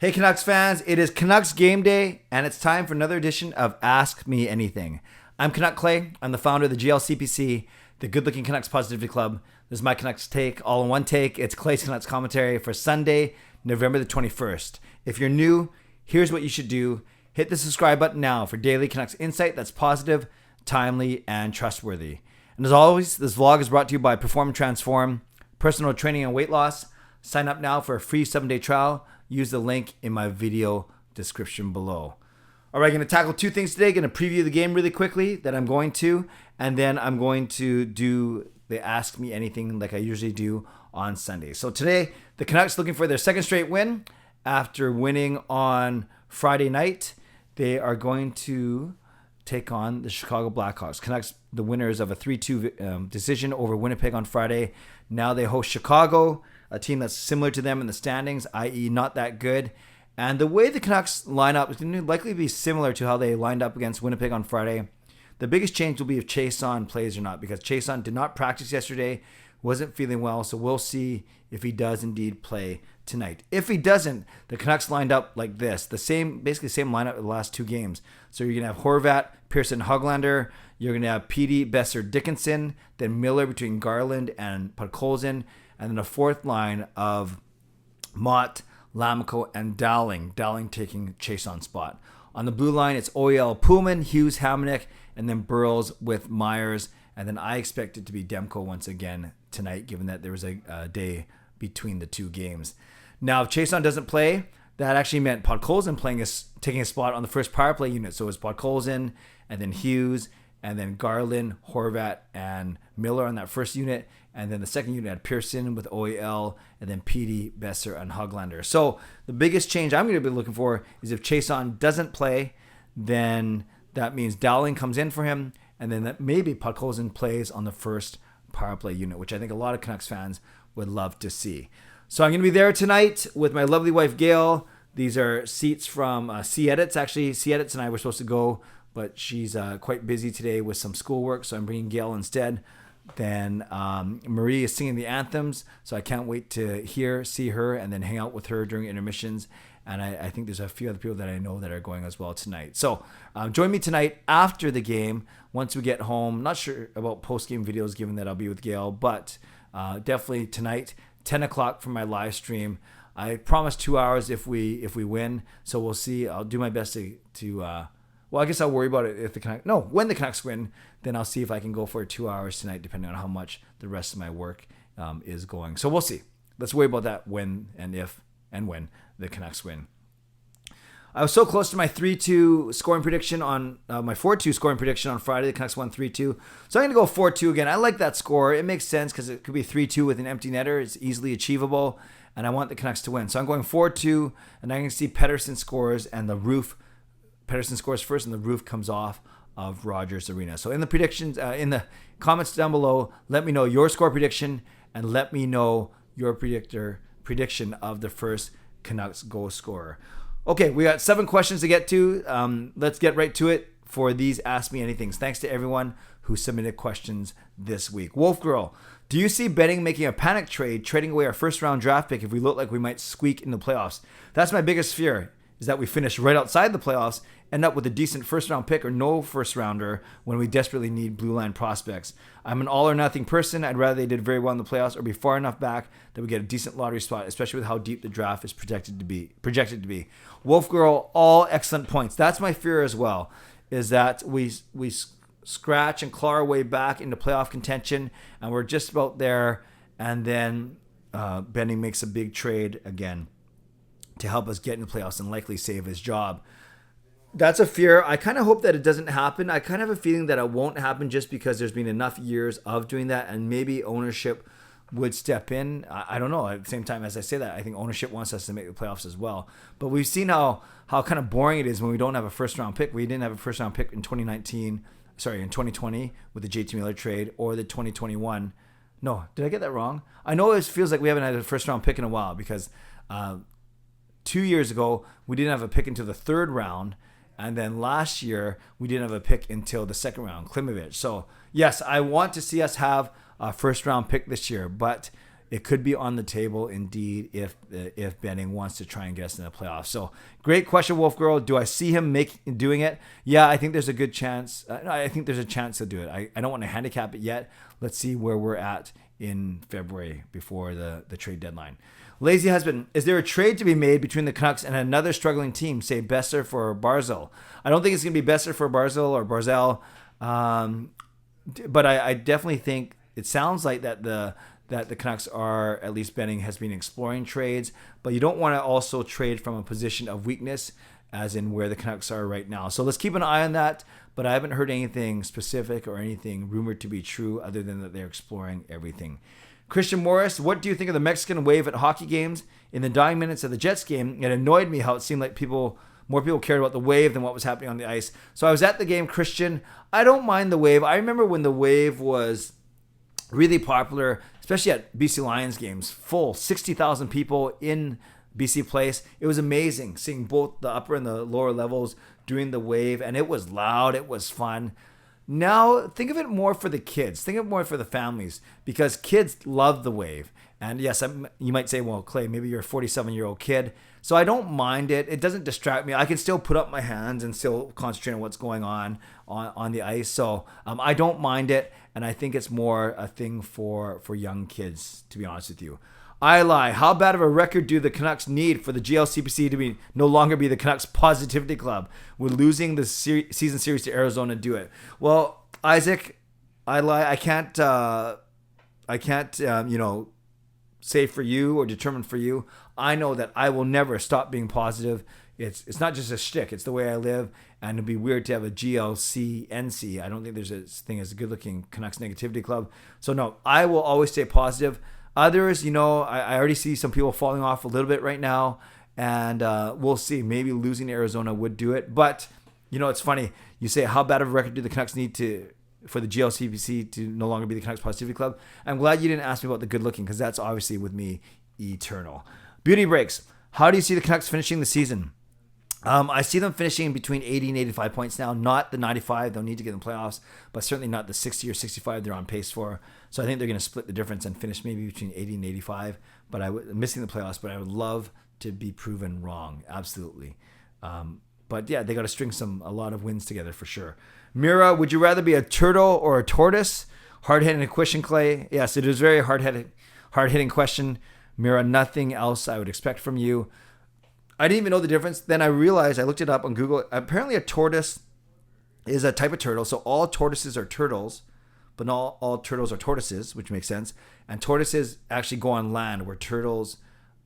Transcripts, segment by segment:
Hey Canucks fans, it is Canucks Game Day, and it's time for another edition of Ask Me Anything. I'm Canuck Clay. I'm the founder of the GLCPC, the Good Looking Canucks Positivity Club. This is my Canucks take, all in one take. It's Clay's Canucks commentary for Sunday, November the 21st. If you're new, here's what you should do. Hit the subscribe button now for daily Canucks insight that's positive, timely, and trustworthy. And as always, this vlog is brought to you by Perform Transform, personal training and weight loss. Sign up now for a free 7-day trial. Use the link in my video description below. All right, going to tackle two things today. Going to preview the game really quickly that I'm going to, and then I'm going to do the Ask Me Anything like I usually do on Sunday. So today, the Canucks looking for their second straight win after winning on Friday night. They are going to take on the Chicago Blackhawks. Canucks, the winners of a 3-2 decision over Winnipeg on Friday. Now they host Chicago, a team that's similar to them in the standings, i.e. not that good. And the way the Canucks line up is going to likely be similar to how they lined up against Winnipeg on Friday. The biggest change will be if Chiasson plays or not, because Chiasson did not practice yesterday, wasn't feeling well, so we'll see if he does indeed play tonight. If he doesn't, the Canucks lined up like this, basically the same lineup of the last two games. So you're going to have Horvat, Pearson, Höglander. You're going to have Petey, Besser, Dickinson, then Miller between Garland and Podkolzin, and then a fourth line of Mott, Lammikko, and Dowling. Dowling taking Chiasson's spot. On the blue line, it's OEL, Pullman, Hughes, Hamonic, and then Burrows with Myers. And then I expect it to be Demko once again tonight, given that there was a day between the two games. Now, if Chiasson doesn't play, that actually meant Podkolzin taking a spot on the first power play unit. So it was Podkolzin, and then Hughes, and then Garland, Horvat, and Miller on that first unit. And then the second unit had Pearson with OEL, and then Petey, Besser, and Höglander. So the biggest change I'm going to be looking for is if Chiasson doesn't play, then that means Dowling comes in for him, and then that maybe Podkolzin plays on the first power play unit, which I think a lot of Canucks fans would love to see. So I'm going to be there tonight with my lovely wife, Gail. These are seats from C-Edits. Actually, C-Edits and I were supposed to go, but she's quite busy today with some schoolwork, so I'm bringing Gail instead. Then Marie is singing the anthems, so I can't wait to see her, and then hang out with her during intermissions. And I think there's a few other people that I know that are going as well tonight. So join me tonight after the game once we get home. Not sure about post-game videos given that I'll be with Gail, but definitely tonight, 10 o'clock for my live stream. I promise 2 hours if we win, so we'll see. I'll do my best to well, I guess I'll worry about it when the Canucks win, then I'll see if I can go for 2 hours tonight, depending on how much the rest of my work is going. So we'll see. Let's worry about that when and if and when the Canucks win. I was so close to my 3-2 scoring prediction on my 4-2 scoring prediction on Friday. The Canucks won 3-2. So I'm going to go 4-2 again. I like that score. It makes sense because it could be 3-2 with an empty netter. It's easily achievable, and I want the Canucks to win. So I'm going 4-2, and I can see Pettersson scores and the roof. Pettersson scores first, and the roof comes off of Rogers Arena. So in the predictions, in the comments down below, let me know your score prediction, and let me know your prediction of the first Canucks goal scorer. Okay, we got 7 questions to get to. Let's get right to it for these Ask Me Anythings. Thanks to everyone who submitted questions this week. Wolf Girl, do you see Benning making a panic trade, trading away our first-round draft pick if we look like we might squeak in the playoffs? That's my biggest fear, is that we finish right outside the playoffs, end up with a decent first-round pick or no first-rounder when we desperately need blue line prospects. I'm an all-or-nothing person. I'd rather they did very well in the playoffs or be far enough back that we get a decent lottery spot, especially with how deep the draft is projected to be. Wolf Girl, all excellent points. That's my fear as well, is that we scratch and claw our way back into playoff contention, and we're just about there, and then Benning makes a big trade again to help us get in the playoffs and likely save his job. That's a fear. I kind of hope that it doesn't happen. I kind of have a feeling that it won't happen just because there's been enough years of doing that, and maybe ownership would step in. I don't know. At the same time, as I say that, I think ownership wants us to make the playoffs as well. But we've seen how kind of boring it is when we don't have a first-round pick. We didn't have a first-round pick in 2020 with the JT Miller trade, or the 2021. No, did I get that wrong? I know it feels like we haven't had a first-round pick in a while because 2 years ago, we didn't have a pick until the third round. And then last year, we didn't have a pick until the second round, Klimovich. So, yes, I want to see us have a first-round pick this year. But it could be on the table indeed if Benning wants to try and get us in the playoffs. So great question, Wolf Girl. Do I see him doing it? Yeah, I think there's a good chance. I think there's a chance to do it. I don't want to handicap it yet. Let's see where we're at in February before the trade deadline. Lazy Husband, is there a trade to be made between the Canucks and another struggling team, say Besser for Barzal? I don't think it's going to be Besser for Barzal or Barzal, but I definitely think it sounds like that the Canucks are, at least Benning has been exploring trades, but you don't want to also trade from a position of weakness, as in where the Canucks are right now. So let's keep an eye on that, but I haven't heard anything specific or anything rumored to be true other than that they're exploring everything. Christian Morris, what do you think of the Mexican wave at hockey games? In the dying minutes of the Jets game, it annoyed me how it seemed like more people cared about the wave than what was happening on the ice. So I was at the game, Christian. I don't mind the wave. I remember when the wave was really popular, especially at BC Lions games, full 60,000 people in BC Place. It was amazing seeing both the upper and the lower levels doing the wave, and it was loud. It was fun. Now, think of it more for the kids. Think of it more for the families, because kids love the wave. And yes, you might say, well, Clay, maybe you're a 47-year-old kid, so I don't mind it. It doesn't distract me. I can still put up my hands and still concentrate on what's going on the ice. So I don't mind it, and I think it's more a thing for young kids, to be honest with you. I lie. How bad of a record do the Canucks need for the GLCPC to no longer be the Canucks Positivity Club? Would losing the season series to Arizona do it? Well, Isaac, I lie. I can't say for you or determine for you. I know that I will never stop being positive. It's not just a shtick. It's the way I live, and it'd be weird to have a GLCNC. I don't think there's a thing as a good-looking Canucks Negativity Club. So no, I will always stay positive. Others, I already see some people falling off a little bit right now, and we'll see. Maybe losing to Arizona would do it. But, it's funny. You say, how bad of a record do the Canucks need for the GLCPC to no longer be the Canucks Positivity Club? I'm glad you didn't ask me about the good looking, because that's obviously, with me, eternal. Beauty Breaks. How do you see the Canucks finishing the season? I see them finishing between 80 and 85 points now, not the 95 they'll need to get in the playoffs, but certainly not the 60 or 65 they're on pace for. So I think they're going to split the difference and finish maybe between 80 and 85. But missing the playoffs, but I would love to be proven wrong. Absolutely. But yeah, they got to string a lot of wins together for sure. Mira, would you rather be a turtle or a tortoise? Hard-hitting question, Clay. Yes, it is very hard-hitting question. Mira, nothing else I would expect from you. I didn't even know the difference. Then I realized, I looked it up on Google. Apparently a tortoise is a type of turtle. So all tortoises are turtles, but not all turtles are tortoises, which makes sense. And tortoises actually go on land, where turtles,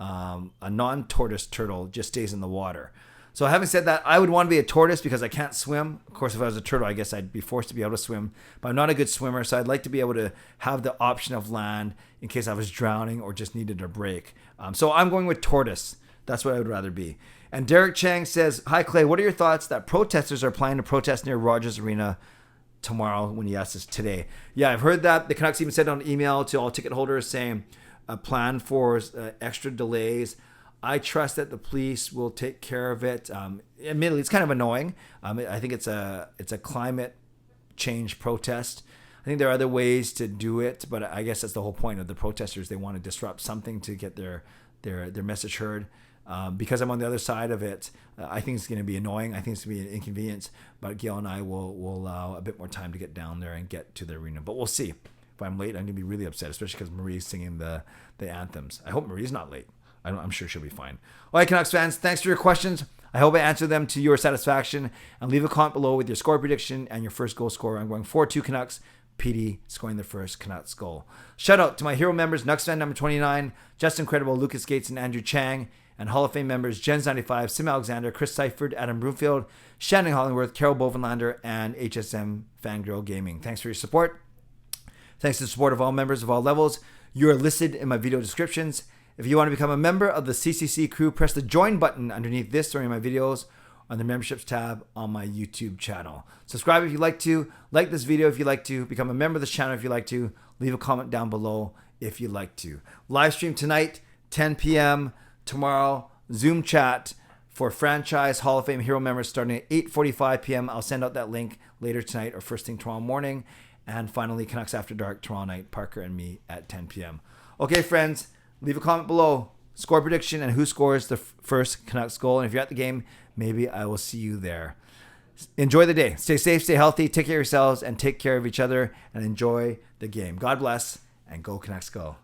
a non-tortoise turtle just stays in the water. So having said that, I would want to be a tortoise because I can't swim. Of course, if I was a turtle, I guess I'd be forced to be able to swim. But I'm not a good swimmer, so I'd like to be able to have the option of land in case I was drowning or just needed a break. So I'm going with tortoise. That's what I would rather be. And Derek Chang says, hi, Clay, what are your thoughts that protesters are planning to protest near Rogers Arena tomorrow, when he asked us today? Yeah, I've heard that. The Canucks even sent out an email to all ticket holders saying a plan for extra delays. I trust that the police will take care of it. Admittedly, it's kind of annoying. I think it's a climate change protest. I think there are other ways to do it, but I guess that's the whole point of the protesters. They want to disrupt something to get their message heard. Because I'm on the other side of it, I think it's going to be annoying. I think it's going to be an inconvenience. But Gail and I will allow a bit more time to get down there and get to the arena. But we'll see. If I'm late, I'm going to be really upset, especially because Marie's singing the anthems. I hope Marie's not late. I'm sure she'll be fine. All right, Canucks fans, thanks for your questions. I hope I answered them to your satisfaction. And leave a comment below with your score prediction and your first goal scorer. I'm going 4-2 Canucks. PD scoring the first Canucks goal. Shout out to my hero members, nucksfan number 29, Justin Credible, Lucas Gates, and Andrew Chang, and Hall of Fame members Jens95, Simalexander, Chris Seifert, Adam Broomfield, Shannon Hollingworth, Carol Bovenlander, and HSM Fangirl Gaming. Thanks for your support. Thanks to the support of all members of all levels. You are listed in my video descriptions. If you want to become a member of the CCC Crew, press the join button underneath this or in my videos on the memberships tab on my YouTube channel. Subscribe if you'd like to, like this video if you'd like to, become a member of this channel if you'd like to, leave a comment down below if you'd like to. Live stream tonight, 10 p.m. Tomorrow, Zoom chat for franchise Hall of Fame hero members starting at 8:45 p.m. I'll send out that link later tonight or first thing tomorrow morning. And finally, Canucks After Dark tomorrow night, Parker and me at 10 p.m. Okay, friends, leave a comment below. Score prediction and who scores the first Canucks goal. And if you're at the game, maybe I will see you there. Enjoy the day. Stay safe, stay healthy, take care of yourselves, and take care of each other, and enjoy the game. God bless, and go Canucks go.